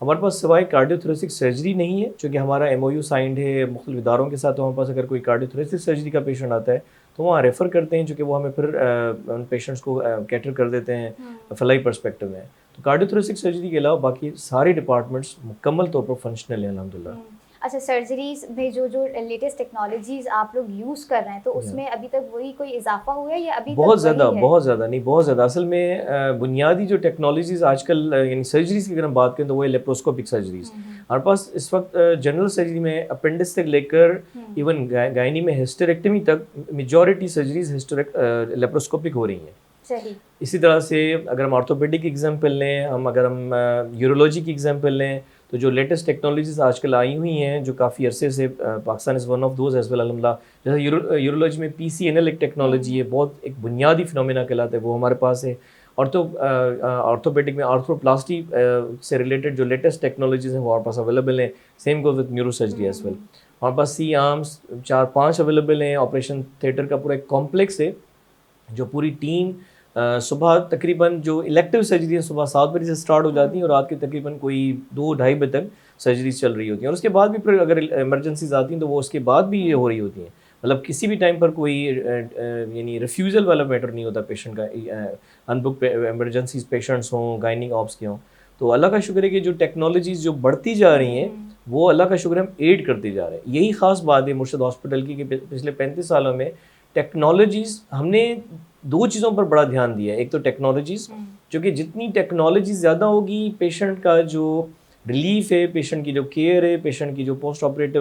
ہمارے پاس سوائے کارڈیوتھوریسک سرجری نہیں ہے، چونکہ ہمارا MOU سائنڈ ہے مختلف اداروں کے ساتھ، تو ہمارے پاس اگر کوئی کارڈیوتھوریسک سرجری کا پیشنٹ آتا ہے تو وہاں ریفر کرتے ہیں، چونکہ وہ ہمیں پھر ان پیشنٹس کو کیٹر کر دیتے ہیں فلائی پرسپیکٹو میں. تو کارڈیوتھوریسک سرجری کے علاوہ باقی سارے ڈپارٹمنٹس مکمل طور پر فنکشنل ہیں الحمدللہ. اچھا، سرجریز میں جو لیٹسٹ ٹیکنالوجیز آپ لوگ یوز کر رہے ہیں تو اس میں ابھی تک وہی کوئی اضافہ ہوا ہے یا ابھی بہت زیادہ نہیں، بہت زیادہ. اصل میں بنیادی جو ٹیکنالوجیز آج کل یعنی سرجریز کی اگر ہم بات کریں تو وہ ہے لیپروسکوپک سرجریز. ہمارے پاس اس وقت جنرل سرجری میں اپینڈکس سے لے کر ایون گائنی میں ہسٹریکٹمی تک میجورٹی سرجریز لیپروسکوپک ہو رہی ہیں. اسی طرح سے اگر ہم آرتھوپیڈک کی ایگزامپل لیں، اگر ہم یورولوجی کی ایگزامپل لیں، تو جو لیٹسٹ ٹیکنالوجیز آج کل آئی ہوئی ہیں جو کافی عرصے سے Pakistan is one of those as well الحمدللہ. جیسے یورولوجی میں PCNL ایک ٹیکنالوجی ہے، بہت ایک بنیادی فنومینا کہلاتا ہے، وہ ہمارے پاس ہے. آرتھوپیڈک میں آرتھروپلاسٹی سے ریلیٹڈ جو لیٹسٹ ٹیکنالوجیز ہیں وہ ہمارے پاس اویلیبل ہیں. Same goes with neurosurgery as well. ہمارے پاس سی آرمس 4-5 اویلیبل ہیں. آپریشن تھیٹر کا پورا ایک کمپلیکس ہے جو پوری ٹیم صبح تقریباً جو الیکٹیو سرجری ہیں صبح 7 بجے سے اسٹارٹ ہو جاتی ہیں اور رات کے تقریباً کوئی 2-2:30 بجے تک سرجریز چل رہی ہوتی ہیں. اور اس کے بعد بھی پھر اگر ایمرجنسیز آتی ہیں تو وہ اس کے بعد بھی یہ ہو رہی ہوتی ہیں. مطلب کسی بھی ٹائم پر کوئی یعنی ریفیوزل والا میٹر نہیں ہوتا پیشنٹ کا. ان بک ایمرجنسیز پیشنٹس ہوں، گائننگ آپس کے ہوں. تو اللہ کا شکر ہے کہ جو ٹیکنالوجیز جو بڑھتی جا رہی ہیں وہ اللہ کا شکر ہے ہم ایڈ کرتے جا رہے ہیں. یہی خاص بات ہے مرشد ہاسپٹل کی کہ پچھلے 35 سالوں میں ٹیکنالوجیز ہم نے 2 چیزوں پر بڑا دھیان دیا ہے. ایک تو ٹیکنالوجیز، کیونکہ جتنی ٹیکنالوجی زیادہ ہوگی پیشنٹ کا جو ریلیف ہے، پیشنٹ کی جو کیئر ہے، پیشنٹ کی جو پوسٹ آپریٹو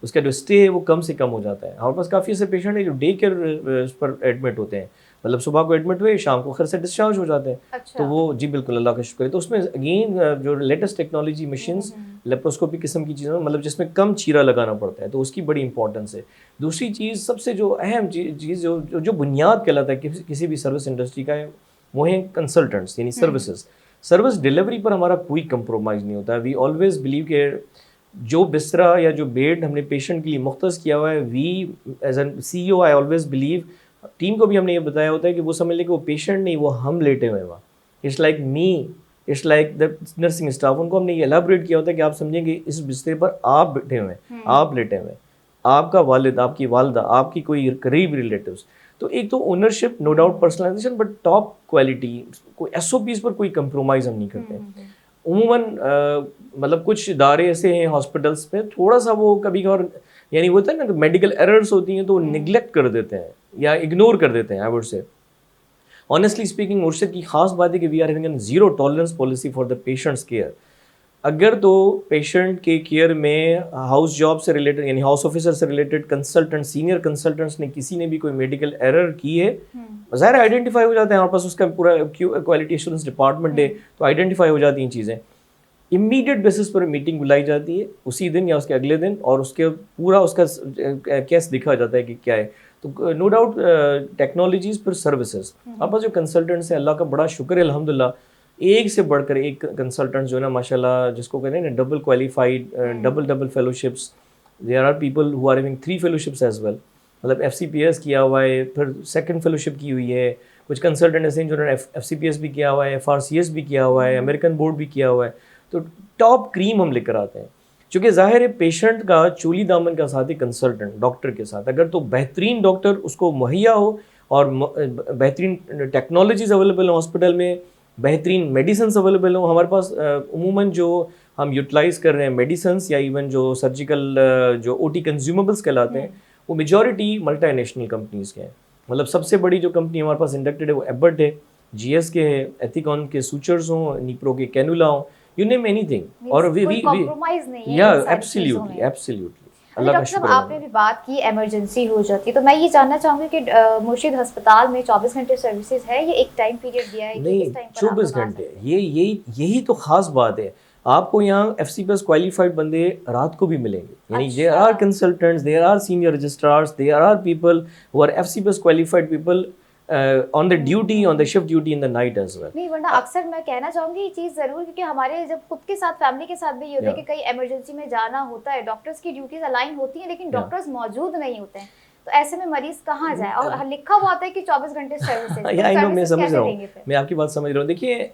اس کا جو اسٹے ہے وہ کم سے کم ہو جاتا ہے. ہمارے پاس کافی ایسے پیشنٹ ہیں جو ڈے کیئر اس پر ایڈمٹ ہوتے ہیں، مطلب صبح کو ایڈمٹ ہوئے شام کو خیر سے ڈسچارج ہو جاتے ہیں. تو وہ جی بالکل اللہ کا شکر ہے. تو اس میں اگین جو لیٹسٹ ٹیکنالوجی مشینس لیپروسکوپی قسم کی چیزیں مطلب جس میں کم چیرا لگانا پڑتا ہے تو اس کی بڑی امپورٹنس ہے. دوسری چیز سب سے جو اہم چیز جو بنیاد کہلاتا ہے کسی بھی سروس انڈسٹری کا ہے وہ ہیں کنسلٹنٹس یعنی سروسز. سروس ڈیلیوری پر ہمارا کوئی کمپرومائز نہیں ہوتا. وی آلویز بلیو کہ جو بستر یا جو بیڈ ہم نے پیشنٹ کے لیے مختص کیا ہوا ہے، we as an CEO I always believe, team کو بھی ہم نے یہ بتایا ہوتا ہے کہ وہ سمجھ لیں کہ وہ پیشنٹ نہیں، وہ ہم لیٹے ہوئے ہیں وہاں. It's like me, it's like the nursing staff. ان کو ہم نے یہ الیبوریٹ کیا ہوتا ہے کہ آپ سمجھیں کہ اس بستر پر آپ بیٹھے ہوئے ہیں، آپ لیٹے ہوئے ہیں، آپ کا والد، آپ کی والدہ، آپ کی کوئی قریب ریلیٹیوز. تو ایک تو ownership no doubt, personalisation, but top quality, کوئی SOPs پر کوئی کمپرومائز ہم نہیں کرتے. عموماً مطلب کچھ ادارے ایسے ہیں ہاسپٹلس پہ تھوڑا سا وہ کبھی اور یعنی ہوتا ہے نا کہ میڈیکل ایررز ہوتی ہیں تو وہ نگلیکٹ کر دیتے ہیں یا اگنور کر دیتے ہیں. I would say honestly speaking Murshid کی خاص بات ہے کہ we are having an zero tolerance policy for the patients care. اگر تو پیشنٹ کے کیئر میں ہاؤس جاب سے ریلیٹڈ یعنی ہاؤس آفیسر سے ریلیٹڈ کنسلٹنٹ، سینئر کنسلٹنٹس نے کسی نے بھی کوئی میڈیکل ایرر کی ہے، ظاہر آئیڈینٹیفائی ہو جاتے ہیں. ہمارے پاس اس کا پورا کوالٹی ایشورنس ڈپارٹمنٹ ہے تو آئیڈینٹیفائی ہو جاتی ہیں چیزیں. امیڈیٹ بیسس پر میٹنگ بلائی جاتی ہے اسی دن یا اس کے اگلے دن اور اس کے پورا اس کا کیس دکھا جاتا ہے کہ کیا ہے. تو نو ڈاؤٹ ٹیکنالوجیز پر سروسز ہمارے پاس جو کنسلٹنٹس ہیں اللہ کا بڑا شکر ہے الحمدللہ، ایک سے بڑھ کر ایک کنسلٹنٹ جو ہے نا ماشاء اللہ جس کو کہتے ہیں نا double qualified, double fellowships. There are people who are having 3 fellowships as well. مطلب FCPS کیا ہوا ہے، پھر سیکنڈ فیلوشپ کی ہوئی ہے. کچھ کنسلٹنٹ ایسے ہیں جنہوں نے FCPS بھی کیا ہوا ہے، FRCS بھی کیا ہوا ہے، امریکن بورڈ بھی کیا ہوا ہے. تو ٹاپ کریم ہم لے کر آتے ہیں. چونکہ ظاہر ہے پیشنٹ کا چولی دامن کا ساتھی کنسلٹنٹ ڈاکٹر کے ساتھ، اگر تو بہترین ڈاکٹر اس کو مہیا ہو اور بہترین ٹیکنالوجیز اویلیبل ہوں ہاسپٹل میں، بہترین میڈیسنس اویلیبل ہوں. ہمارے پاس عموماً جو ہم یوٹیلائز کر رہے ہیں میڈیسنس یا ایون جو سرجیکل جو OT کنزیومیبلس کہلاتے ہیں وہ میجورٹی ملٹی نیشنل کمپنیز کے ہیں. مطلب سب سے بڑی جو کمپنی ہمارے پاس انڈکٹیڈ ہے وہ ایبٹ ہے، GS کے ہے، ایتھیکون کے سوچرز ہوں، نیپرو کے کینولا ہوں، you name anything. اور کمپرومائز نہیں ہے. yeah absolutely. ڈاکٹر صاحب آپ نے بھی بات کی ایمرجنسی ہو جاتی ہے تو میں یہ جاننا چاہوں گی کہ مرشد ہسپتال میں 24 گھنٹے سروسز ہے، یہ ایک ٹائم پیریڈ دیا ہے؟ نہیں 24 گھنٹے، یہی تو خاص بات ہے. آپ کو یہاں FCPS کوالیفائڈ بندے رات کو بھی ملیں گے. یعنی there are consultants, there are senior registrars, there are people who are FCPS qualified people on the duty, on the shift duty in the night as well. نہیں ورنہ اکثر میں کہنا چاہوں گی یہ چیز ضرور، کیونکہ ہمارے جب خود کے ساتھ فیملی کے ساتھ بھی یہ ہوتا ہے کہ کئی ایمرجنسی میں جانا ہوتا ہے، ڈاکٹرز کی ڈیوٹیز الائن ہوتی ہیں لیکن ڈاکٹرز موجود نہیں ہوتے ہیں، تو ایسے میں مریض کہاں جائے؟ اور لکھا ہوا ہوتا ہے کہ 24 گھنٹے سروس ہے. میں سمجھ رہا ہوں، میں آپ کی بات سمجھ رہا ہوں. دیکھیے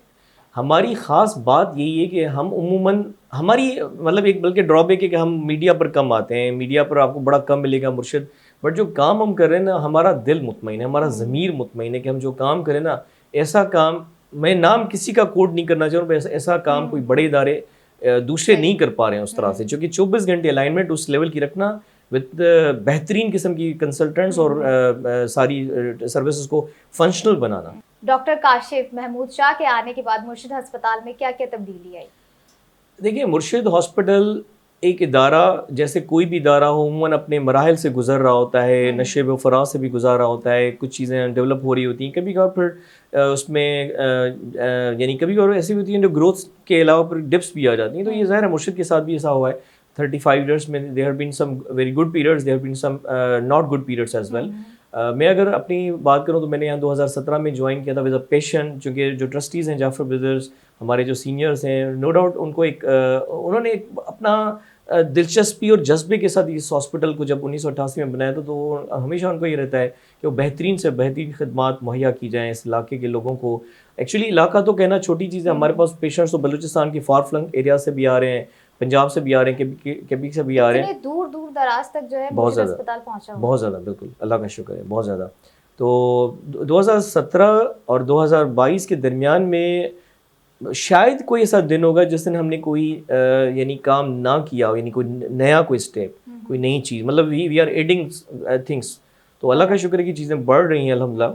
ہماری خاص بات یہی ہے کہ ہم عموماً ہماری مطلب ایک بلکہ ڈرا بیک ہے کہ ہم میڈیا پر کم آتے ہیں, میڈیا پر آپ کو بڑا کم ملے گا مرشد, بٹ جو کام ہم کر رہے ہیں نا ہمارا دل مطمئن ہے, ہمارا ضمیر مطمئن ہے کہ ہم جو کام کریں نا ایسا کام, میں نام کسی کا کوٹ نہیں کرنا چاہوں رہا, ایسا کام کوئی بڑے ادارے دوسرے نہیں کر پا رہے ہیں اس طرح سے, چونکہ 24 گھنٹے الائنمنٹ اس لیول کی رکھنا وتھ بہترین قسم کی کنسلٹنٹس اور ساری سروسز کو فنکشنل بنانا. ڈاکٹر کاشف محمود شاہ کے آنے کے بعد مرشد ہسپتال میں کیا کیا تبدیلی آئی؟ دیکھیے مرشد ہاسپٹل ایک ادارہ جیسے کوئی بھی ادارہ ہو عموماً اپنے مراحل سے گزر رہا ہوتا ہے, نشیب و فراز سے بھی گزار رہا ہوتا ہے, کچھ چیزیں ڈیولپ ہو رہی ہوتی ہیں, کبھی کبھار پھر اس میں یعنی کبھی کبھار ایسی ہوتی ہیں جو گروتھ کے علاوہ پھر ڈپس بھی آ جاتی ہیں. تو یہ ظاہر ہے مرشد کے ساتھ بھی ایسا ہوا ہے. 35 ایئرس میں there have been some very good periods, there have been some not good periods as well. میں اگر اپنی بات کروں تو میں نے یہاں 2017 میں جوائن کیا تھا ویز اے پیشنٹ, چونکہ جو ٹرسٹیز ہیں جعفر بردرز ہمارے جو سینئرس ہیں, نو ڈاؤٹ ان کو ایک انہوں نے ایک اپنا دلچسپی اور جذبے کے ساتھ اس ہاسپٹل کو جب 1988 میں بنایا تھا, تو ہمیشہ ان کو یہ رہتا ہے کہ وہ بہترین سے بہترین خدمات مہیا کی جائیں اس علاقے کے لوگوں کو. ایکچولی علاقہ تو کہنا چھوٹی چیز ہے, ہمارے پاس پیشنٹس تو بلوچستان کی فار فلنگ ایریا سے بھی آ رہے ہیں, پنجاب سے بھی آ رہے ہیں, کبھی سے بھی آ رہے ہیں, دور دور دراز تک جو ہے بہت ہسپتال پہنچا ہوا, بہت زیادہ, بالکل اللہ کا شکر ہے, بہت زیادہ. تو 2017 اور 2022 کے درمیان میں شاید کوئی ایسا دن ہوگا جس دن ہم نے کوئی یعنی کام نہ کیا ہو, یعنی کوئی نیا کوئی اسٹیپ, کوئی نئی چیز, مطلب وی آر ایڈنگ تھنگس. تو اللہ کا شکر ہے کہ چیزیں بڑھ رہی ہیں الحمدللہ,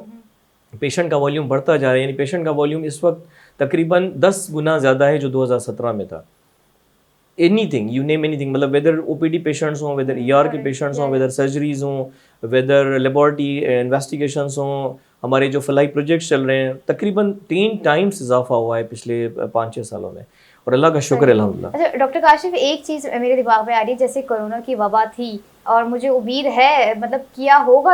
پیشنٹ کا والیوم بڑھتا جا رہا ہے. یعنی پیشنٹ کا والیوم اس وقت تقریباً 10 گنا زیادہ ہے جو 2017 میں تھا. Any thing you name any thing, مطلب ویدر او پی ڈی پیشنٹس ہوں, ویدر ای آر کے پیشنٹس ہوں, ویدر سرجریز ہوں, ویدر لیبارٹری انویسٹیگیشنس ہوں, ہمارے جو فلائی پروجیکٹس چل رہے ہیں, تقریباً 3 ٹائمس اضافہ ہوا ہے پچھلے 5-6 سالوں میں, اور اللہ کا شکر ہے الحمدللہ. اچھا ڈاکٹر کاشف, ایک چیز میرے دماغ میں آ رہی ہے, جیسے کورونا کی وبا تھی اور مجھے امید ہے مطلب کیا ہوگا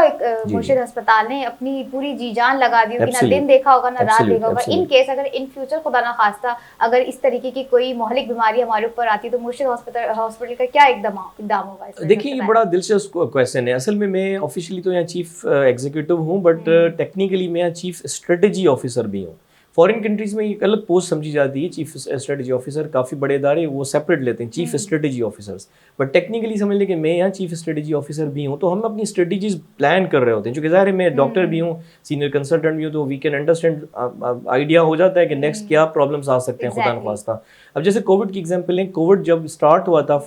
مرشد ہسپتال نے اپنی پوری جی جان لگا دی ہوگی, نہ دن دیکھا ہوگا نہ رات دیکھا ہوگا. ان کیس اگر ان فیوچر خدا نہ خواستہ اگر اس طریقے کی کوئی مہلک بیماری ہمارے اوپر آتی تو مرشد ہاسپٹل کا کیا اقدام ہوگا؟ دیکھیے یہ بڑا دلچسپ کویشچن ہے. اصل میں آفیشلی تو یہاں چیف ایگزیکٹو ہوں, بٹ ٹیکنیکلی میں یہاں چیف اسٹریٹجی آفیسر بھی ہوں. فارن کنٹریز میں ایک الگ پوسٹ سمجھی جاتی ہے چیف اسٹریٹجی آفیسر, کافی بڑے ادارے وہ سیپریٹ لیتے ہیں chief strategy officers, but technically سمجھ لیں کہ میں یہاں چیف اسٹریٹجی آفیسر بھی ہوں. تو ہم اپنی اسٹریٹجیز پلان کر رہے ہوتے ہیں, چونکہ ظاہر ہے میں ڈاکٹر بھی ہوں, سینئر کنسلٹنٹ بھی ہوں, تو وی کین انڈرسٹینڈ, آئیڈیا ہو جاتا ہے کہ نیکسٹ کیا پرابلمس آ سکتے ہیں خدا نخواستہ. اب جیسے کووڈ کی ایگزامپل لیں, کووڈ جب اسٹارٹ ہوا تھا,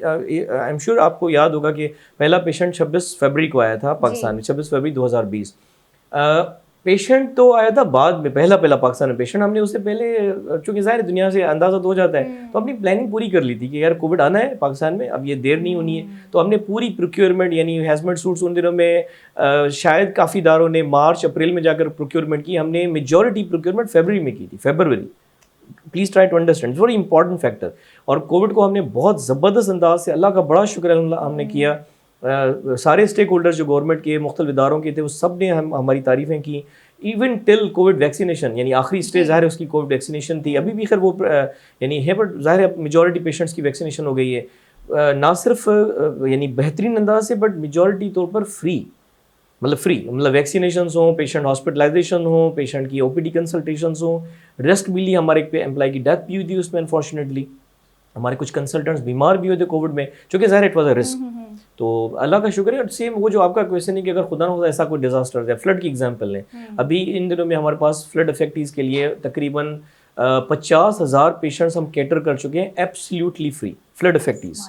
آئی ایم شیور آپ کو یاد ہوگا کہ پہلا پیشنٹ 26 فروری کو آیا تھا پاکستان میں, 26 فروری 2020. پیشنٹ تو آیا تھا بعد میں, پہلا پاکستان میں پیشنٹ. ہم نے اس سے پہلے چونکہ ظاہر دنیا سے اندازہ تو ہو جاتا ہے, تو اپنی پلاننگ پوری کر لی تھی کہ یار کووڈ آنا ہے پاکستان میں, اب یہ دیر نہیں ہونی ہے. تو ہم نے پوری پروکیورمنٹ, یعنی ہیزمٹ سوٹس ان دنوں میں شاید کافی اداروں نے مارچ اپریل میں جا کر پروکیورمنٹ کی, ہم نے میجورٹی پروکیورمنٹ فیبرری میں کی تھی. February, please try to understand, very important factor. اور کووڈ کو ہم نے بہت زبردست انداز سے, اللہ کا بڑا شکر ہے ہم نے کیا. سارے اسٹیک ہولڈرز جو گورنمنٹ کے مختلف اداروں کے تھے وہ سب نے ہماری تعریفیں کی. ایون ٹل کووڈ ویکسینیشن, یعنی آخری اسٹیج ظاہر ہے اس کی کووڈ ویکسینیشن تھی, ابھی بھی خیر وہ یعنی ہے, بٹ ظاہر ہے میجورٹی پیشنٹس کی ویکسینیشن ہو گئی ہے, نہ صرف یعنی بہترین انداز سے, بٹ میجورٹی طور پر فری, مطلب ویکسینیشنس ہوں, پیشنٹ ہاسپٹلائزیشن ہوں, پیشنٹ کی او پی ڈی کنسلٹیشنس ہوں. رسک بھی لی, ہمارے ایک امپلائی کی ڈیتھ بھی ہوئی تھی اس میں انفارچونیٹلی, ہمارے کچھ کنسلٹنٹس بیمار بھی ہوئے تھے کووڈ میں, چونکہ ظاہر اٹ واز اے رسک. تو اللہ کا شکر ہے. سیم وہ جو آپ کا کویشچن ہے کہ اگر خدا نہ خدا ایسا کوئی ڈیزاسٹر ہے, فلڈ کی ایگزامپل لیں, ابھی ان دنوں میں ہمارے پاس فلڈ افیکٹیز کے لیے تقریباً 50,000 پیشنٹس ہم کیٹر کر چکے ہیں absolutely free. Flood affectees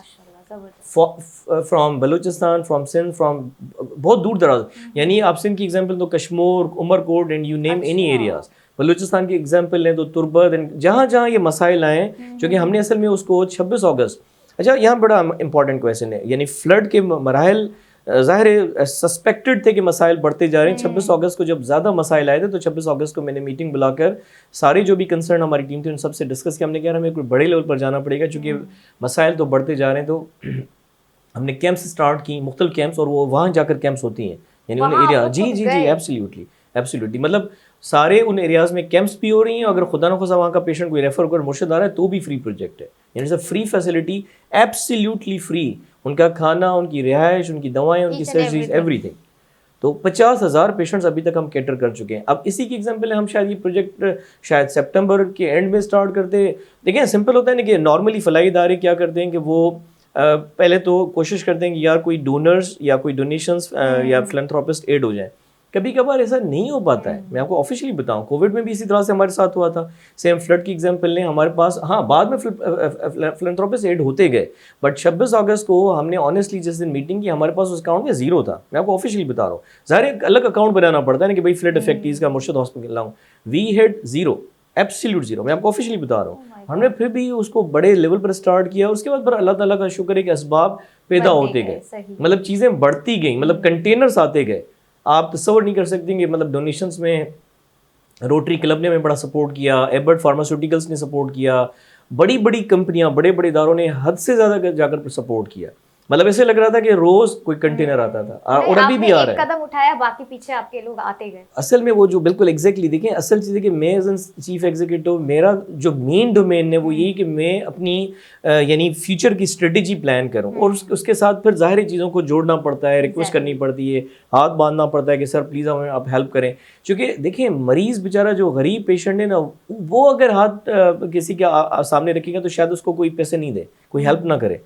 from Balochistan, from Sindh, from بہت دور دراز, یعنی آپ سندھ کی ایگزامپل تو Kashmore, Umerkot, and you name any areas. Balochistan کی ایگزامپل لیں تو تربت, جہاں جہاں یہ مسائل آئے, چونکہ ہم نے اصل میں اس کو 26 اگست, اچھا یہاں بڑا امپورٹنٹ کویشچن ہے, یعنی فلڈ کے مراحل ظاہر سسپیکٹڈ تھے کہ مسائل بڑھتے جا رہے ہیں. 26 اگست کو جب زیادہ مسائل آئے تھے تو 26 اگست کو میں نے میٹنگ بلا کر سارے جو بھی کنسرن ہماری ٹیم تھی ان سب سے ڈسکس کیا. ہم نے کہا ہمیں کوئی بڑے لیول پر جانا پڑے گا چونکہ مسائل تو بڑھتے جا رہے ہیں. تو ہم نے کیمپس اسٹارٹ کی, مختلف کیمپس, اور وہ وہاں جا کر کیمپس ہوتی ہیں, یعنی ان ایریا, جی ایبسلیوٹلی, مطلب سارے ان ایریاز میں کیمپس بھی ہو رہی ہیں. اگر خدا نخواستہ وہاں کا پیشنٹ کوئی ریفر کر مرشد آ رہا ہے تو بھی فری پروجیکٹ ہے, یعنی it's a free facility, absolutely free. ان کا کھانا, ان کی رہائش, ان کی دوائیں, ان کی سرجریز, ایوری تھنگ. تو 50,000 پیشنٹس ابھی تک ہم کیٹر کر چکے ہیں. اب اسی کی ایگزامپل ہے, ہم شاید یہ پروجیکٹ شاید سپٹمبر کے اینڈ میں اسٹارٹ کرتے. دیکھیں سمپل ہوتا ہے نا کہ نارملی فلاحی ادارے کیا کرتے ہیں کہ وہ پہلے تو کوشش کرتے ہیں کہ یار کوئی ڈونرز یا کوئی ڈونیشنز یا فلنتھراپسٹ ایڈ ہو جائیں. کبھی کبھار ایسا نہیں ہو پاتا ہے. میں آپ کو آفیشلی بتاؤں, کووڈ میں بھی اسی طرح سے ہمارے ساتھ ہوا تھا. سیم فلڈ کی ایگزامپل لیں, ہمارے پاس ہاں بعد میں فلنتھراپسٹ ایڈ ہوتے گئے, بٹ 26 اگست کو ہم نے آنیسٹلی جس دن میٹنگ کی ہمارے پاس اس اکاؤنٹ میں زیرو تھا. میں آپ کو آفیشلی بتا رہا ہوں, ظاہر ایک الگ اکاؤنٹ بنانا پڑتا ہے نا کہ بھائی فلڈ افیکٹیز کا مرشد ہاسپٹل لاؤں. We had zero, absolute zero. میں آپ کو آفیشلی بتا رہا ہوں. ہم نے پھر بھی اس کو بڑے لیول پر اسٹارٹ کیا. اس کے بعد پر اللہ تعالیٰ کا شکر ہے کہ اسباب پیدا ہوتے گئے, مطلب چیزیں بڑھتی گئیں, مطلب کنٹینرز آتے گئے. آپ تصور نہیں کر سکتے کہ مطلب ڈونیشنز میں روٹری کلب نے ہمیں بڑا سپورٹ کیا, ایبرٹ فارماسیوٹیکلس نے سپورٹ کیا, بڑی بڑی کمپنیاں بڑے بڑے اداروں نے حد سے زیادہ جا کر سپورٹ کیا. مطلب ایسے لگ رہا تھا کہ روز کوئی کنٹینر آتا تھا, اور ابھی بھی آ رہا ہے. قدم اٹھایا, باقی پیچھے آپ کے لوگ آتے گئے. اصل میں وہ جو بالکل ایگزیکٹلی دیکھیں, اصل چیز ہے کہ میں ایز این چیف ایگزیکٹو میرا جو مین ڈومین ہے وہ یہی کہ میں اپنی یعنی فیوچر کی اسٹریٹجی پلان کروں, اور اس کے ساتھ پھر ظاہری چیزوں کو جوڑنا پڑتا ہے, ریکویسٹ کرنی پڑتی ہے, ہاتھ باندھنا پڑتا ہے کہ سر پلیز ہمیں آپ ہیلپ کریں. چونکہ دیکھیں مریض بیچارہ جو غریب پیشنٹ ہے نا, وہ اگر ہاتھ کسی کے سامنے رکھے گا تو شاید اس کو کوئی پیسے نہیں دے, کوئی ہیلپ نہ کرے.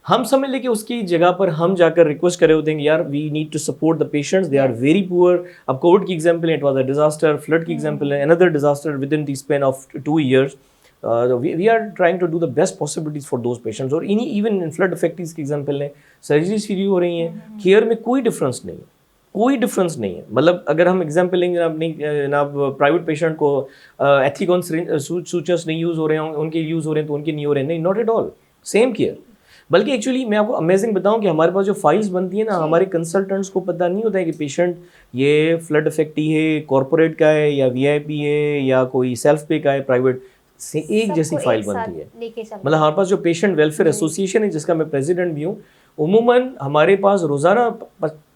ہم سمجھ لیں کہ اس کی جگہ پر ہم جا کر ریکویسٹ کرے ہوتے ہیں کہ یار we need to support the patients, they are very poor. اب کووڈ کی ایگزامپل ہے, it was a disaster. Flood کی ایگزامپل ہے, another disaster within the span of 2 years. We are trying to do the best possibilities for those patients. اور even flood affectees کی example ہے, surgeries free ہو رہی ہیں, care میں کوئی ڈفرینس نہیں ہے, کوئی ڈفرینس نہیں ہے. مطلب اگر ہم ایگزامپل لیں گے جناب پرائیویٹ پیشنٹ کو ایتھیکون سوچرس نہیں یوز ہو رہے ہیں, ان کے یوز ہو رہے ہیں تو ان کے نہیں ہو رہے ہیں, نہیں, not at all, same care. بلکہ ایکچولی میں آپ کو امیزنگ بتاؤں کہ ہمارے پاس جو فائلز بنتی ہیں نا, ہمارے کنسلٹنٹس کو پتہ نہیں ہوتا ہے کہ پیشنٹ یہ فلڈ افیکٹی ہے, کارپوریٹ کا ہے, یا وی آئی پی ہے, یا کوئی سیلف پے کا ہے, پرائیوٹ سے ایک جیسی فائل بنتی ہے. مطلب ہمارے پاس جو پیشنٹ ویلفیئر ایسوسیشن ہے جس کا میں پریزیڈنٹ بھی ہوں, عموماً ہمارے پاس روزانہ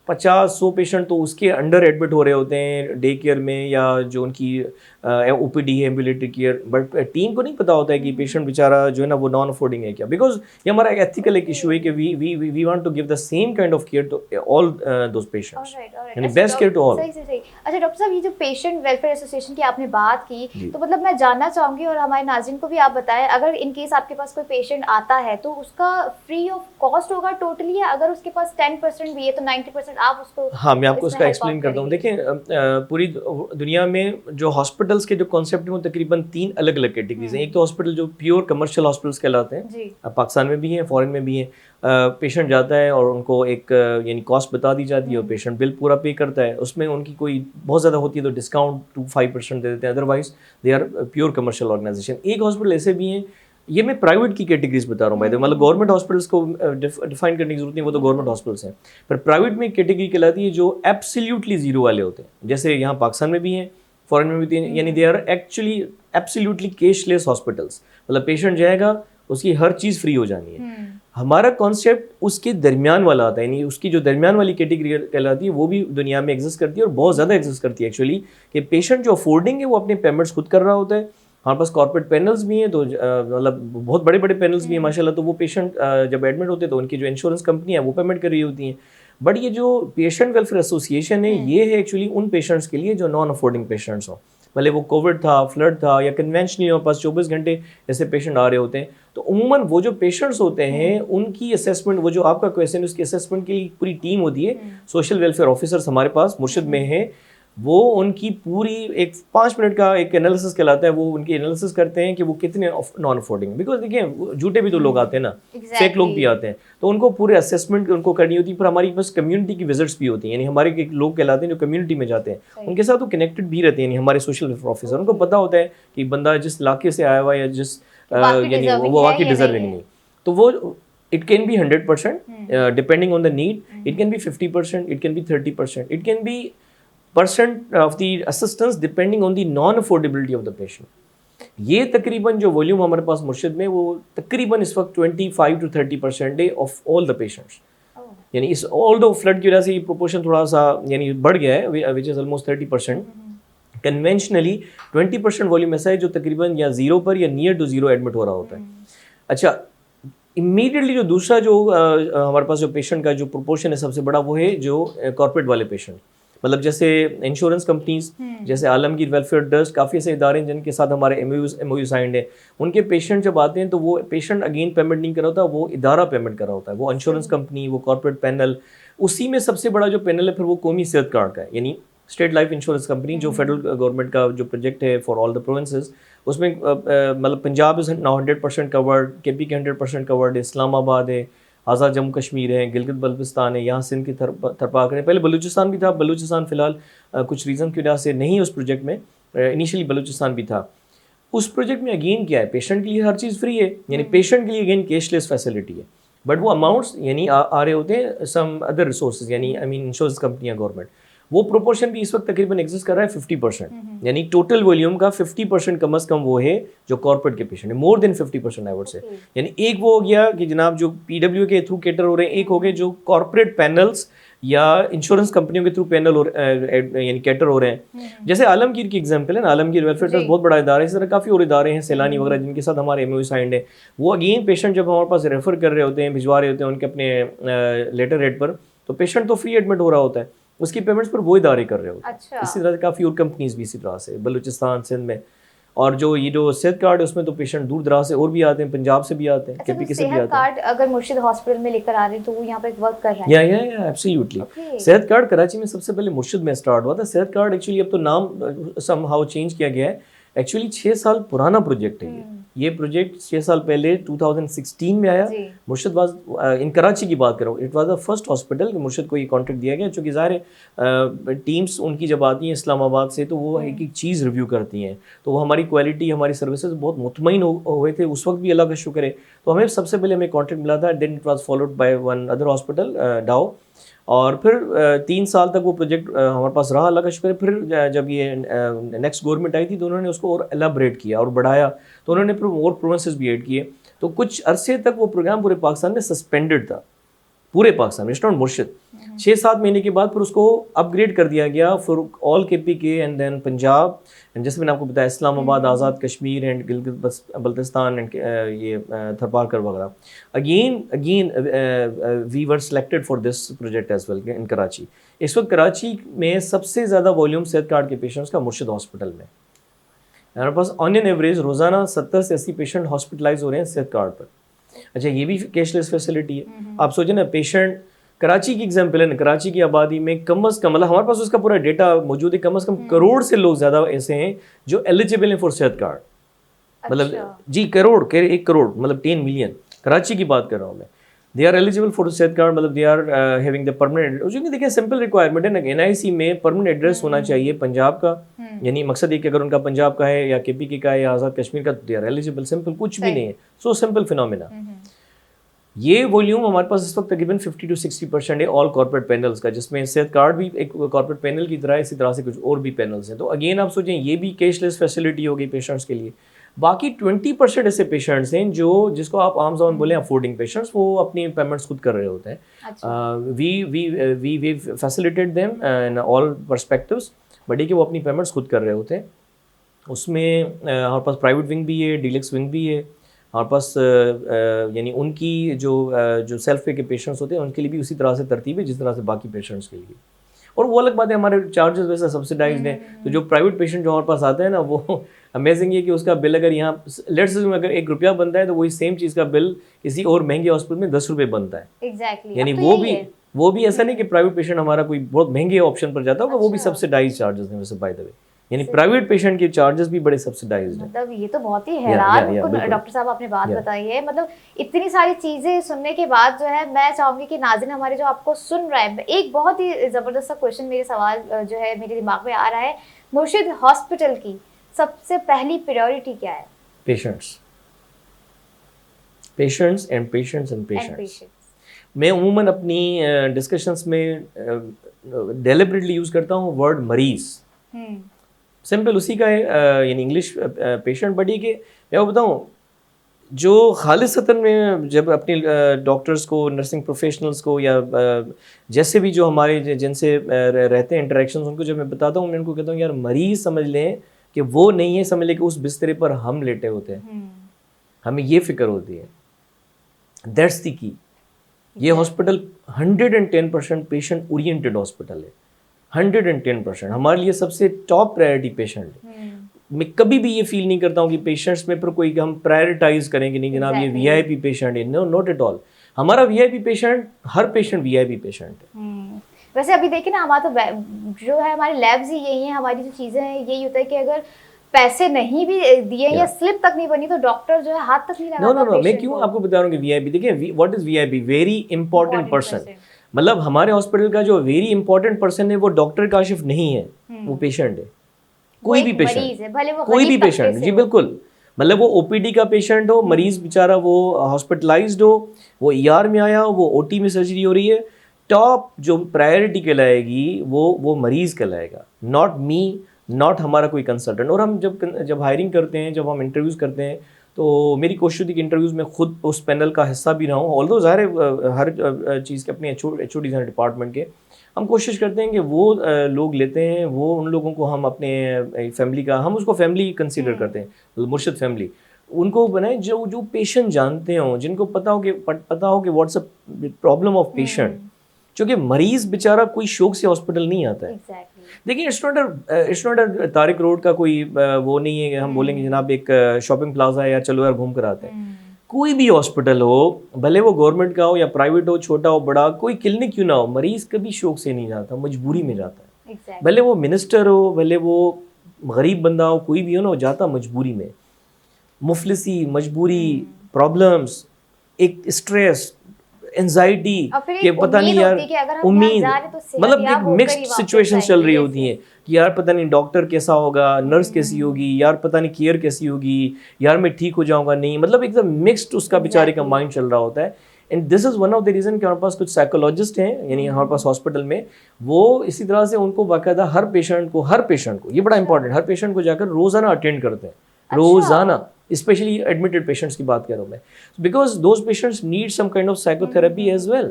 50-100 پیشنٹ تو اس کے انڈر ایڈمٹ ہو رہے ہوتے ہیں ڈے کیئر میں, یا جو ان کی او پی ڈی ہے, ایمبولیٹری کیئر. بٹ ٹیم کو نہیں پتا ہوتا ہے کہ پیشنٹ بیچارہ جو ہے نا وہ نان افورڈنگ ہے کیا, بیکاز یہ ہمارا ایک ایتھیکل ایک ایشو ہے کہ we want to give the same kind of care to all those patients, یعنی بیسٹ کیئر ٹو آل. اچھا ڈاکٹر صاحب, یہ جو پیشنٹ ویلفیئر ایسوسیشن کی آپ نے بات کی, تو مطلب میں جاننا چاہوں گی, اور ہمارے ناظرین کو بھی آپ بتائیں, اگر ان کیس آپ کے پاس کوئی پیشنٹ آتا ہے تو اس کا فری آف کاسٹ ہوگا ٹوٹلی, ہے اگر اس کے پاس 10% بھی ہے تو 90% آپ اس کو. ہاں میں آپ کو اس کا ایکسپلین کرتا ہوں. دیکھیں پوری دنیا میں جو ہاسپٹلس کے جو کانسیپٹ ہیں وہ تقریباً 3 الگ الگ کیٹیگریز ہیں. ایک تو ہاسپٹل جو پیور کمرشل ہاسپٹلس کہلاتے ہیں, پاکستان میں بھی ہیں, فورن میں بھی ہیں. پیشنٹ جاتا ہے اور ان کو ایک یعنی کاسٹ بتا دی جاتی ہے, اور پیشنٹ بل پورا پے کرتا ہے. اس میں ان کی کوئی بہت زیادہ ہوتی ہے تو ڈسکاؤنٹ 2-5% دے دیتے ہیں, otherwise they are pure commercial organization. ایک ہاسپٹل ایسے بھی ہیں, یہ میں پرائیویٹ کی کیٹیگریز بتا رہا ہوں بھائی, مطلب گورنمنٹ ہاسپٹلس کو ڈیفائن کرنے کی ضرورت نہیں, وہ تو گورنمنٹ ہاسپٹلس ہیں. پر پرائیویٹ میں ایک کیٹیگری کہلاتی ہے جو ایبسلیوٹلی زیرو والے ہوتے ہیں, جیسے یہاں پاکستان میں بھی ہیں, فورن میں بھی ہیں, یعنی they are actually absolutely cashless hospitals. مطلب پیشنٹ جائے گا, اس کی ہر چیز فری ہو جانی ہے. ہمارا کانسیپٹ اس کے درمیان والا آتا ہے, یعنی اس کی جو درمیان والی کیٹیگری کہلاتی ہے وہ بھی دنیا میں ایگزسٹ کرتی ہے, اور بہت زیادہ ایگزسٹ کرتی ہے ایکچولی, کہ پیشنٹ جو افورڈنگ ہے وہ اپنے پیمنٹس خود کر رہا ہوتا ہے. ہمارے پاس کارپوریٹ پینلز بھی ہیں, تو مطلب بہت بڑے بڑے پینلز بھی ہیں ماشاء اللہ, تو وہ پیشنٹ جب ایڈمٹ ہوتے ہیں تو ان کی جو انشورنس کمپنی ہے وہ پیمنٹ کر رہی ہوتی ہیں. بٹ یہ جو پیشنٹ ویلفیئر ایسوسیشن ہے, یہ ہے ایکچولی ان پیشنٹس کے لیے جو نان افورڈنگ پیشنٹس ہوں, بھلے وہ کووڈ تھا, فلڈ تھا, یا کنونشنلی ہمارے پاس 24 گھنٹے ایسے پیشنٹ آ رہے ہوتے ہیں. تو عموماً وہ جو پیشنٹس ہوتے ہیں ان کی اسیسمنٹ, وہ جو آپ کا کویشچن ہے اس کی اسیسمنٹ کے لیے پوری ٹیم ہوتی ہے, سوشل ویلفیئر آفیسرس ہمارے پاس مرشد میں ہیں. وہ ان کی پوری ایک 5 منٹ کا ایک انالیسس کہلاتا ہے, وہ ان کی انالیسس کرتے ہیں کہ وہ کتنے نان افورڈنگ ہیں. بیکاز دیکھیں جھوٹے بھی تو لوگ آتے ہیں نا, فیک لوگ بھی آتے ہیں, تو ان کو پورے اسیسمنٹ ان کو کرنی ہوتی ہے. پھر ہماری بس کمیونٹی کی وزٹس بھی ہوتی ہیں, یعنی ہمارے لوگ کہلاتے ہیں جو کمیونٹی میں جاتے ہیں, ان کے ساتھ وہ کنیکٹڈ بھی رہتے ہیں, یعنی ہمارے سوشل ویلفیئر آفیسر, ان کو پتہ ہوتا ہے کہ بندہ جس علاقے سے آیا ہوا ہے یا جس یعنی وہ واقعی ڈیزرونگ نہیں, تو وہ it can be 100% depending on the need. It can be 50%, it can be 30%, it can be percent of the assistance depending on the non-affordability of the patient. یہ تقریباً جو والیوم ہمارے پاس مرشد میں وہ تقریباً اس وقت 25-30% ہے آف آل دا پیشنٹس. یعنی اس آل دو فلڈ کی وجہ سے یہ پروپورشن تھوڑا سا یعنی بڑھ گیا ہے, وچ از آلموسٹ 30%. کنونشنلی 20% والیوم ایسا ہے جو تقریباً یا زیرو پر یا نیئر ٹو زیرو ایڈمٹ ہو رہا ہوتا ہے. اچھا امیڈیٹلی جو دوسرا جو ہمارے پاس جو پیشنٹ کا جو پروپورشن ہے سب سے بڑا وہ ہے جو کارپوریٹ والے پیشنٹ. مطلب جیسے انشورنس کمپنیز، جیسے عالمگیر ویلفیئر ٹرسٹ، کافی ایسے ادارے ہیں جن کے ساتھ ہمارے ایم او یو سائنڈ ہے. ان کے پیشنٹ جب آتے ہیں تو وہ پیشنٹ اگین پیمنٹ نہیں کر رہا ہوتا، وہ ادارہ پیمنٹ کر رہا ہوتا ہے، وہ انشورنس کمپنی، وہ کارپوریٹ پینل. اسی میں سب سے بڑا جو پینل ہے پھر وہ قومی صحت کارڈ کا ہے، یعنی اسٹیٹ لائف انشورنس کمپنی جو فیڈرل گورنمنٹ کا جو پروجیکٹ ہے فار آل دا پروونسز. اس میں مطلب پنجاب از ناؤ 100% کورڈ، کے پی کے 100% کورڈ ہے، اسلام آباد ہے، آزاد جموں کشمیر ہے، گلگت بلتستان ہے، یہاں سندھ کی تھرپاکر ہے. پہلے بلوچستان بھی تھا، بلوچستان فی الحال کچھ ریزن کی وجہ سے نہیں اس پروجیکٹ میں. انیشلی بلوچستان بھی تھا. اس پروجیکٹ میں اگین کیا ہے، پیشنٹ کے لیے ہر چیز فری ہے، یعنی پیشنٹ کے لیے اگین کیش لیس فیسلٹی ہے، بٹ وہ اماؤنٹس یعنی آ رہے ہوتے ہیں سم ادر ریسورسز، یعنی آئی مین انشورنس کمپنیاں، گورنمنٹ. وہ پروپورشن بھی اس وقت تقریباً ایگزسٹ کر رہا ہے 50%، یعنی ٹوٹل والیوم کا 50% کم از کم وہ ہے جو کارپوریٹ کے پیشنٹ ہے، مور دین 50% آئی وڈ سے. یعنی ایک وہ ہو گیا کہ جناب جو پی ڈبلیو کے تھرو کیٹر ہو رہے ہیں، ایک ہو گئے جو کارپوریٹ پینلس یا انشورنس کمپنیوں کے تھرو پینل یعنی کیٹر ہو رہے ہیں. جیسے عالمگیر کی ایگزامپل ہے نا، عالمگیر ویلفیئر ٹرسٹ بہت بڑا ادارہ ہے، اس طرح کافی اور ادارے ہیں سیلانی وغیرہ جن کے ساتھ ہمارے ایم او سائنڈ ہے. وہ اگین پیشنٹ جب ہمارے پاس ریفر کر رہے ہوتے ہیں، بھجوا رہے ہوتے ہیں ان کے اپنے لیٹر ریٹ پر، تو پیشنٹ تو فری ایڈمٹ ہو رہا ہوتا ہے، اس کی پیمنٹس پر وہ ادارے کر رہے ہوتے ہیں. اسی طرح سے کافی اور کمپنیز بھی اسی طرح سے بلوچستان، سندھ میں. اور جو یہ جو صحت کارڈ ہے اس میں تو پیشنٹ دور دراز سے اور بھی آتے ہیں، پنجاب سے بھی آتے ہیں، کے پی کے سے بھی آتے ہیں. صحت کارڈ اگر مرشد ہاسپٹل میں لے کر آ رہے ہیں تو وہ یہاں پہ ورک کر رہا ہے؟ یا ایبسلیوٹلی. صحت کارڈ کراچی میں سب سے پہلے مرشد میں اسٹارٹ ہوا تھا. صحت کارڈ ایکچولی اب تو نام سم ہاؤ چینج کیا گیا ہے، ایکچولی 6 سال پرانا پروجیکٹ ہے. یہ پروجیکٹ 6 سال پہلے 2016 میں آیا. مرشد واز ان کراچی کی بات کر رہا ہوں، it was the first hospital کہ مرشد کو یہ کانٹریکٹ دیا گیا، چونکہ ظاہر ہے ٹیمس ان کی جب آتی ہیں اسلام آباد سے تو وہ ایک ایک چیز ریویو کرتی ہیں، تو وہ ہماری کوالٹی، ہماری سروسز بہت مطمئن ہوئے تھے اس وقت بھی، اللہ کا شکر ہے. تو ہمیں سب سے پہلے ہمیں کانٹریکٹ ملا تھا، then it was followed by one other hospital Dow. اور پھر 3 سال تک وہ پروجیکٹ ہمارے پاس رہا، اللہ کا شکر ہے. پھر جب یہ نیکسٹ گورنمنٹ آئی تھی تو انہوں نے اس کو اور ایلیبریٹ کیا اور بڑھایا، تو انہوں نے پھر اور پروونسز بھی ایڈ کیے. تو کچھ عرصے تک وہ پروگرام پورے پاکستان میں سسپینڈڈ تھا، پورے پاکستان میں، اسٹاؤن مرشد. 6-7 مہینے کے بعد پھر اس کو اپ گریڈ کر دیا گیا فور آل کے پی کے اینڈ دین پنجاب، جیسے میں نے آپ کو بتایا Islamabad, Azad Kashmir and Gilgit Baltistan and یہ تھرپارکر وغیرہ. Again we were selected for this project as well in Karachi. اس وقت کراچی میں سب سے زیادہ والیوم صحت کارڈ کے پیشنٹس کا مرشد ہاسپٹل میں. ہمارے پاس آن این ایوریج روزانہ 70 سے 80 پیشنٹ ہاسپٹلائز ہو رہے ہیں صحت کارڈ پر. اچھا یہ بھی کیش لیس فیسلٹی ہے. آپ سوچیں نا، پیشنٹ کراچی کی ایگزامپل ہے نا، کراچی کی آبادی میں کم از کم، مطلب ہمارے پاس اس کا پورا ڈیٹا موجود ہے، کم از کم کروڑ سے لوگ زیادہ ایسے ہیں جو ایلیجیبل ہیں فار صحت کارڈ. مطلب جی کروڑ، 1 کروڑ مطلب 10 ملین، کراچی کی بات کر رہا ہوں میں. دے آر ایلیجیبل فار صحت کارڈ، مطلب they are having the permanent. دیکھیں سمپل ریکوائرمنٹ ہے نا، این آئی سی میں پرماننٹ ایڈریس ہونا چاہیے پنجاب کا، یعنی مقصد یہ کہ اگر ان کا پنجاب کا ہے یا کے پی کے کا ہے یا آزاد کشمیر کا، دے آر ایلیجیبل. سمپل، کچھ بھی نہیں ہے. So simple phenomena. یہ والیوم ہمارے پاس اس وقت تقریباً 50 to 60% ہے آل کارپوریٹ پینلز کا، جس میں صحت کارڈ بھی ایک کارپوریٹ پینل کی طرح ہے، اسی طرح سے کچھ اور بھی پینلز ہیں. تو اگین آپ سوچیں یہ بھی کیش لیس فیسلٹی ہوگی پیشنٹس کے لیے. باقی 20% ایسے پیشنٹس ہیں جو جس کو آپ عام زبان بولیں افورڈنگ پیشنٹس، وہ اپنی پیمنٹس خود کر رہے ہوتے ہیں. We facilitate them in all perspectives, but یہ کہ وہ اپنی پیمنٹس خود کر رہے ہوتے ہیں. اس میں ہمارے پاس پرائیویٹ ونگ بھی ہے، ڈیلکس ونگ بھی ہے ہمارے پاس. یعنی ان کی جو سیلف پے کے پیشنٹس ہوتے ہیں ان کے لیے بھی اسی طرح سے ترتیب ہے جس طرح سے باقی پیشنٹس کے لیے. اور وہ الگ بات ہے، ہمارے چارجز ویسے سبسڈائزڈ ہیں. تو جو پرائیویٹ پیشنٹ جو ہمارے پاس آتا ہے نا، وہ امیزنگ یہ کہ اس کا بل اگر یہاں لیٹس سے اگر 1 روپیہ بنتا ہے تو وہی سیم چیز کا بل کسی اور مہنگے ہاسپٹل میں 10 روپے بنتا ہے. یعنی وہ بھی ایسا نہیں کہ پرائیویٹ پیشنٹ ہمارا کوئی بہت مہنگے آپشن پر جاتا ہوگا، وہ بھی سبسڈائز چارجز ہیں ویسے بائی دا وے. یعنی پرائیویٹ پیشنٹ کے چارجز بھی بڑے سبسڈائزڈ ہیں. مطلب یہ تو بہت ہی حیران ڈاکٹر صاحب آپ نے بات بتائی ہے. مطلب اتنی ساری چیزیں سننے کے بعد جو ہے میں چاہوں گی کہ ناظرین ہمارے جو آپ کو سن رہے ہیں، ایک بہت ہی زبردست کوشچن، میرے سوال جو ہے میرے دماغ میں آ رہا ہے، مرشد ہاسپٹل کی سب سے پہلی پریورٹی کیا ہے؟ پیشنٹس. میں عموماً اپنی ڈسکشنس میں ڈیلیبریٹلی یوز کرتا ہوں ورڈ مریض. سمپل اسی کا ہے، یعنی انگلش پیشنٹ. بٹ یہ کہ میں وہ بتاؤں جو خالصتاً میں جب اپنی ڈاکٹرز کو، نرسنگ پروفیشنلز کو، یا جیسے بھی جو ہمارے جن سے رہتے ہیں انٹریکشنز، ان کو جب میں بتاتا ہوں، میں ان کو کہتا ہوں یار مریض سمجھ لیں کہ وہ نہیں ہے، سمجھ لیں کہ اس بسترے پر ہم لیٹے ہوتے ہیں، ہمیں یہ فکر ہوتی ہے. دیٹس دی کی. یہ ہاسپٹل 110% پیشنٹ اورینٹڈ ہاسپٹل ہے. 110%. ہمارے لیے سب سے ٹاپ پرائرٹی پیشنٹ ہے. میں کبھی بھی یہ فیل نہیں کرتا ہوں کہ پیشنٹس میں پر کوئی ہم پرائرٹائز کریں کہ نہیں جناب یہ وی آئی پی پیشنٹ ہے. نو، ناٹ ایٹ آل. ہمارا وی I P patient, Hare patient we I P patient ہے. ویسے ابھی دیکھیں نا، ہمارا تو جو ہے ہمارے لیبز ہی یہی ہیں، ہماری جو چیزیں ہیں یہی ہوتا ہے کہ اگر پیسے نہیں بھی دیے یا سلپ تک نہیں بنی تو ڈاکٹر جو ہے ہاتھ تک نہیں لگاتا. نو، میں کیوں آپ کو بتا رہا ہوں کہ وی آئی پی، دیکھیں what is V I P, very important person. مطلب ہمارے ہاسپٹل کا جو ویری امپورٹنٹ پرسن ہے وہ ڈاکٹر کاشف نہیں ہے، وہ پیشنٹ ہے. کوئی بھی پیشنٹ، کوئی بھی پیشنٹ، جی بالکل. مطلب وہ او پی ڈی کا پیشنٹ ہو، مریض بیچارہ وہ ہاسپٹلائزڈ ہو، وہ ای آر میں آیا ہو، وہ او ٹی میں سرجری ہو رہی ہے، ٹاپ جو پرائرٹی کہلائے گی وہ مریض کہلائے گا، ناٹ می، ناٹ ہمارا کوئی کنسلٹنٹ. اور ہم جب ہائرنگ کرتے ہیں، جب ہم انٹرویوز کرتے ہیں تو میری کوشش ہوتی ہے کہ انٹرویوز میں خود اس پینل کا حصہ بھی رہا ہوں. آلدو ظاہر ہے ہر چیز کے اپنے ایچ او ڈیز ہیں ڈپارٹمنٹ کے. ہم کوشش کرتے ہیں کہ وہ لوگ لیتے ہیں، وہ ان لوگوں کو ہم اپنے فیملی کا، ہم اس کو فیملی کنسیڈر کرتے ہیں، مرشد فیملی. ان کو بنائیں جو پیشنٹ جانتے ہوں، جن کو پتا ہو کہ what's a problem of patient. چونکہ مریض بیچارہ کوئی شوق سے ہاسپٹل نہیں آتا ہے. دیکھیں it's not a Tariq road کا کوئی وہ نہیں ہے کہ ہم بولیں گے جناب ایک شاپنگ پلازا ہے یا چلو یار گھوم کر آتے ہیں. کوئی بھی ہاسپٹل ہو، بھلے وہ گورنمنٹ کا ہو یا پرائیویٹ ہو، چھوٹا ہو بڑا، کوئی کلینک کیوں نہ ہو، مریض کبھی شوق سے نہیں جاتا، مجبوری میں جاتا ہے. بھلے وہ منسٹر ہو، بھلے وہ غریب بندہ ہو، کوئی بھی ہو نا، وہ جاتا مجبوری میں. مفلسی، مجبوری، پرابلمس، ایک اسٹریس، انزائٹی کہ پتہ نہیں یار، امید، مطلب ایک مکسڈ سچویشن چل رہی ہوتی ہیں کہ یار پتہ نہیں ڈاکٹر کیسا ہوگا، نرس کیسی ہوگی، یار پتہ نہیں کیئر کیسی ہوگی، یار میں ٹھیک ہو جاؤں گا نہیں. مطلب ایک دم مکسڈ اس کا بیچارے کا مائنڈ چل رہا ہوتا ہے. And this is one of the reason کہ ہمارے پاس کچھ سائیکولوجسٹ ہیں، یعنی ہمارے پاس ہاسپٹل میں، وہ اسی طرح سے ان کو باقاعدہ ہر پیشنٹ کو یہ بڑا امپورٹنٹ، ہر پیشنٹ کو جا کر روزانہ اٹینڈ کرتے ہیں، روزانہ. اسپیشلی ایڈمیٹڈ پیشنٹس کی بات کر رہا ہوں میں، because those patients need some kind of psychotherapy as well.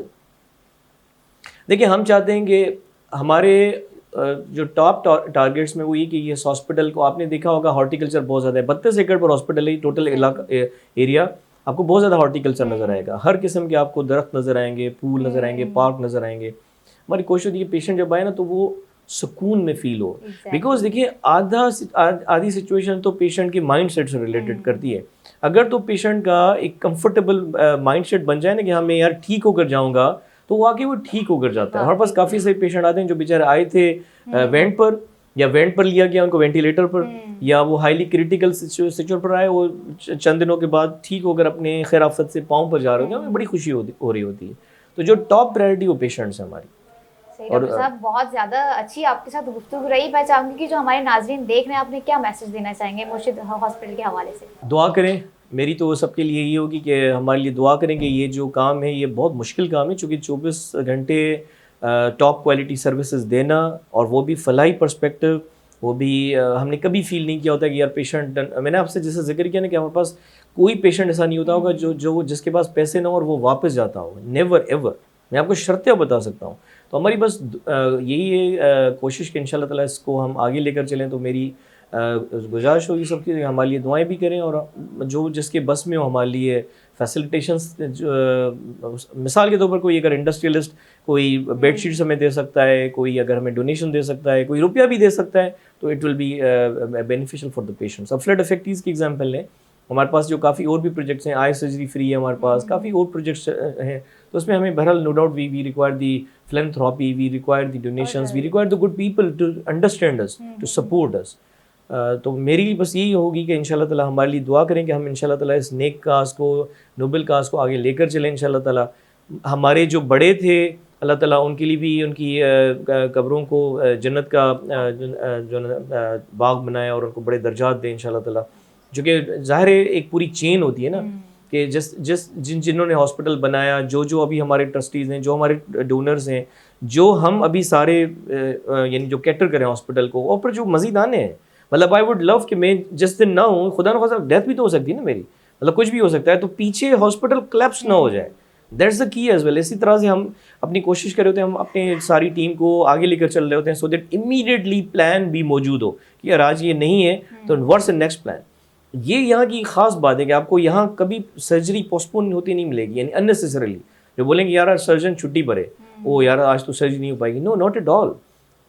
دیکھیں ہم چاہتے ہیں کہ ہمارے جو ٹاپ ٹارگیٹس میں وہ یہ کہ اس ہاسپٹل کو، آپ نے دیکھا ہوگا ہارٹیکلچر بہت زیادہ ہے، 32 ایکڑ پر ہاسپٹل ہے، ٹوٹل علاقہ ایریا، آپ کو بہت زیادہ ہارٹیکلچر نظر آئے گا. ہر قسم کے آپ کو درخت نظر آئیں گے، پھول نظر آئیں گے، پارک نظر آئیں گے. ہماری کوشش ہوتی ہے کہ پیشنٹ جب آئے نا تو وہ سکون میں فیل ہو. بیکاز دیکھیے آدھی سچویشن تو پیشنٹ کے مائنڈ سیٹ سے ریلیٹڈ کرتی ہے. اگر تو پیشنٹ کا ایک کمفرٹیبل مائنڈ سیٹ بن جائے نا کہ ہاں میں یار ٹھیک ہو کر جاؤں گا، تو واقعی وہ ٹھیک ہو کر جاتا ہے. ہمارے پاس کافی سارے پیشنٹ آتے ہیں جو بیچارے آئے تھے وینٹ پر، یا وینٹ پر لیا گیا ان کو وینٹیلیٹر پر، یا وہ ہائیلی کریٹیکل سچویشن پر آئے، وہ چند دنوں کے بعد ٹھیک ہو کر اپنے خیر آفت سے پاؤں پر جا رہے ہوتے ہیں. ہمیں بڑی خوشی ہو رہی ہوتی ہے. تو جو ٹاپ پرائرٹی وہ پیشنٹس ہیں ہماری. ڈاکٹر صاحب بہت زیادہ اچھی آپ کے ساتھ گفتگو رہی. میں چاہوں گی کہ جو ہمارے ناظرین دیکھ رہے ہیں، آپ نے کیا میسج دینا چاہیں گے مرشد ہاسپٹل کے حوالے سے؟ دعا کریں. میری تو سب کے لیے یہ ہوگی کہ ہمارے لیے دعا کریں کہ یہ جو کام ہے یہ بہت مشکل کام ہے، چونکہ 24 گھنٹے ٹاپ کوالٹی سروسز دینا، اور وہ بھی فلاحی پرسپیکٹو، وہ بھی ہم نے کبھی فیل نہیں کیا ہوتا کہ یار پیشنٹ، میں نے آپ سے جیسے ذکر کیا نا کہ ہمارے پاس کوئی پیشنٹ ایسا نہیں ہوتا ہوگا جس کے پاس پیسے نہ ہو اور وہ واپس جاتا ہوگا. Never ever. میں آپ کو شرطیں بتا سکتا ہوں. تو ہماری بس یہی ہے کوشش کہ انشاءاللہ تعالیٰ اس کو ہم آگے لے کر چلیں. تو میری گزارش ہوگی سب کی ہمارے لیے دعائیں بھی کریں، اور جو جس کے بس میں ہو ہمارے لیے فیسلٹیشنس. مثال کے طور پر کوئی اگر انڈسٹریلسٹ کوئی بیڈ شیٹس ہمیں دے سکتا ہے، کوئی اگر ہمیں ڈونیشن دے سکتا ہے، کوئی روپیہ بھی دے سکتا ہے، تو it will be beneficial for the patients. اب فلڈ افیکٹیز کی ایگزامپل لیں، ہمارے پاس جو کافی اور بھی پروجیکٹس ہیں، آئی سرجری فری ہے ہمارے پاس، کافی اور پروجیکٹس ہیں. تو اس میں ہمیں بہرحال no doubt we require the philanthropy, we require the donations, we require the good people to understand us, to support us. تو میری بس یہی ہوگی کہ انشاءاللہ تعالیٰ ہمارے لیے دعا کریں کہ ہم انشاءاللہ تعالیٰ اس نیک کاز کو، نوبل کاز کو آگے لے کر چلیں انشاءاللہ تعالیٰ. ہمارے جو بڑے تھے اللہ تعالیٰ ان کے لیے بھی ان کی قبروں کو جنت کا جو باغ بنائے اور ان کو بڑے درجات دیں انشاءاللہ تعالیٰ. جو کہ ظاہر ہے ایک پوری چین ہوتی ہے نا کہ جنہوں نے ہاسپٹل بنایا، جو ابھی ہمارے ٹرسٹیز ہیں، جو ہمارے ڈونرز ہیں، جو ہم ابھی سارے یعنی جو کیٹر کریں ہاسپٹل کو، اور پھر جو مزید آنے ہیں. مطلب آئی ووڈ لو کہ میں جس دن نہ ہوں، خدا نخواستہ ڈیتھ بھی تو ہو سکتی ہے نا میری، مطلب کچھ بھی ہو سکتا ہے، تو پیچھے ہاسپٹل کلیپس نہ ہو جائے. دیٹس دا کی ایز ویل. اسی طرح سے ہم اپنی کوشش کر رہے ہوتے ہیں، ہم اپنے ساری ٹیم کو آگے لے کر چل رہے ہوتے ہیں، سو دیٹ امیڈیٹلی پلان بھی موجود ہو کہ یار آج یہ نہیں ہے تو واٹس دا نیکسٹ پلان. یہ یہاں کی خاص بات ہے کہ آپ کو یہاں کبھی سرجری پوسٹپون ہوتی نہیں ملے گی، یعنی اننیسیسریلی جو بولیں گے یار سرجن چھٹی پر ہے، او یار آج تو سرجری نہیں ہو پائے گی. نو، ناٹ ایٹ آل.